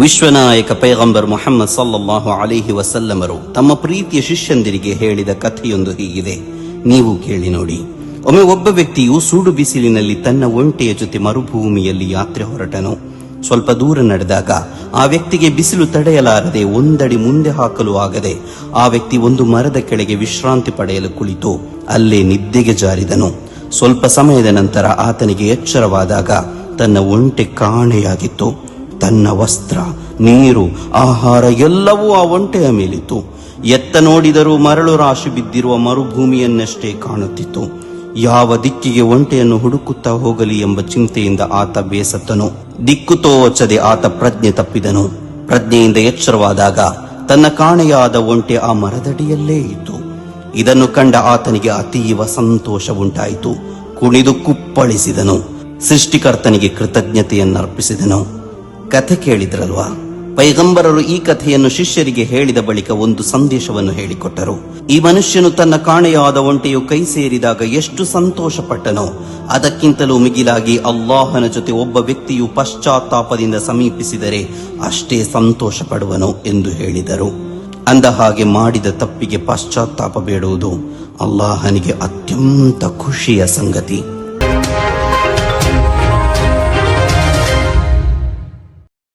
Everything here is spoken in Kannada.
ವಿಶ್ವನಾಯಕ ಪೈಗಂಬರ್ ಮುಹಮ್ಮದ್ ಸಲ್ಲಲ್ಲಾಹು ಅಲೈಹಿ ವಸಲ್ಲಮರು ತಮ್ಮ ಪ್ರೀತಿಯ ಶಿಷ್ಯಂದಿರಿಗೆ ಹೇಳಿದ ಕಥೆಯೊಂದು ಹೀಗಿದೆ, ನೀವು ಕೇಳಿ ನೋಡಿ. ಒಮ್ಮೆ ಒಬ್ಬ ವ್ಯಕ್ತಿಯು ಸೂಡು ಬಿಸಿಲಿನಲ್ಲಿ ತನ್ನ ಒಂಟೆಯ ಜೊತೆ ಮರುಭೂಮಿಯಲ್ಲಿ ಯಾತ್ರೆ ಹೊರಟನು. ಸ್ವಲ್ಪ ದೂರ ನಡೆದಾಗ ಆ ವ್ಯಕ್ತಿಗೆ ಬಿಸಿಲು ತಡೆಯಲಾರದೆ ಒಂದಡಿ ಮುಂದೆ ಹಾಕಲು ಆಗದೆ ಆ ವ್ಯಕ್ತಿ ಒಂದು ಮರದ ಕೆಳಗೆ ವಿಶ್ರಾಂತಿ ಪಡೆಯಲು ಕುಳಿತು ಅಲ್ಲೇ ನಿದ್ದೆಗೆ ಜಾರಿದನು. ಸ್ವಲ್ಪ ಸಮಯದ ನಂತರ ಆತನಿಗೆ ಎಚ್ಚರವಾದಾಗ ತನ್ನ ಒಂಟೆ ಕಾಣೆಯಾಗಿತ್ತು. ತನ್ನ ವಸ್ತ್ರ, ನೀರು, ಆಹಾರ ಎಲ್ಲವೂ ಆ ಒಂಟೆಯ ಮೇಲಿತ್ತು. ಎತ್ತ ನೋಡಿದರೂ ಮರಳು ರಾಶಿ ಬಿದ್ದಿರುವ ಮರುಭೂಮಿಯನ್ನಷ್ಟೇ ಕಾಣುತ್ತಿತ್ತು. ಯಾವ ದಿಕ್ಕಿಗೆ ಒಂಟೆಯನ್ನು ಹುಡುಕುತ್ತಾ ಹೋಗಲಿ ಎಂಬ ಚಿಂತೆಯಿಂದ ಆತ ಬೇಸತ್ತನು. ದಿಕ್ಕು ತೋಚದೆ ಆತ ಪ್ರಜ್ಞೆ ತಪ್ಪಿದನು. ಪ್ರಜ್ಞೆಯಿಂದ ಎಚ್ಚರವಾದಾಗ ತನ್ನ ಕಾಣೆಯಾದ ಒಂಟೆ ಆ ಮರದಡಿಯಲ್ಲೇ ಇತ್ತು. ಇದನ್ನು ಕಂಡ ಆತನಿಗೆ ಅತೀವ ಸಂತೋಷ ಉಂಟಾಯಿತು. ಕುಣಿದು ಕುಪ್ಪಳಿಸಿದನು. ಸೃಷ್ಟಿಕರ್ತನಿಗೆ ಕೃತಜ್ಞತೆಯನ್ನರ್ಪಿಸಿದನು. ಕಥೆ ಕೇಳಿದ್ರಲ್ವಾ? ಪೈಗಂಬರರು ಈ ಕಥೆಯನ್ನು ಶಿಷ್ಯರಿಗೆ ಹೇಳಿದ ಬಳಿಕ ಒಂದು ಸಂದೇಶವನ್ನು ಹೇಳಿಕೊಟ್ಟರು. ಈ ಮನುಷ್ಯನು ತನ್ನ ಕಾಣೆಯಾದ ಒಂಟೆಯು ಕೈ ಸೇರಿದಾಗ ಎಷ್ಟು ಸಂತೋಷ ಪಟ್ಟನೋ ಅದಕ್ಕಿಂತಲೂ ಮಿಗಿಲಾಗಿ ಅಲ್ಲಾಹನ ಜೊತೆ ಒಬ್ಬ ವ್ಯಕ್ತಿಯು ಪಶ್ಚಾತ್ತಾಪದಿಂದ ಸಮೀಪಿಸಿದರೆ ಅಷ್ಟೇ ಸಂತೋಷ ಪಡುವನು ಎಂದು ಹೇಳಿದರು. ಅಂದ ಹಾಗೆ ಮಾಡಿದ ತಪ್ಪಿಗೆ ಪಶ್ಚಾತ್ತಾಪ ಬೇಡುವುದು ಅಲ್ಲಾಹನಿಗೆ ಅತ್ಯಂತ ಖುಷಿಯ ಸಂಗತಿ.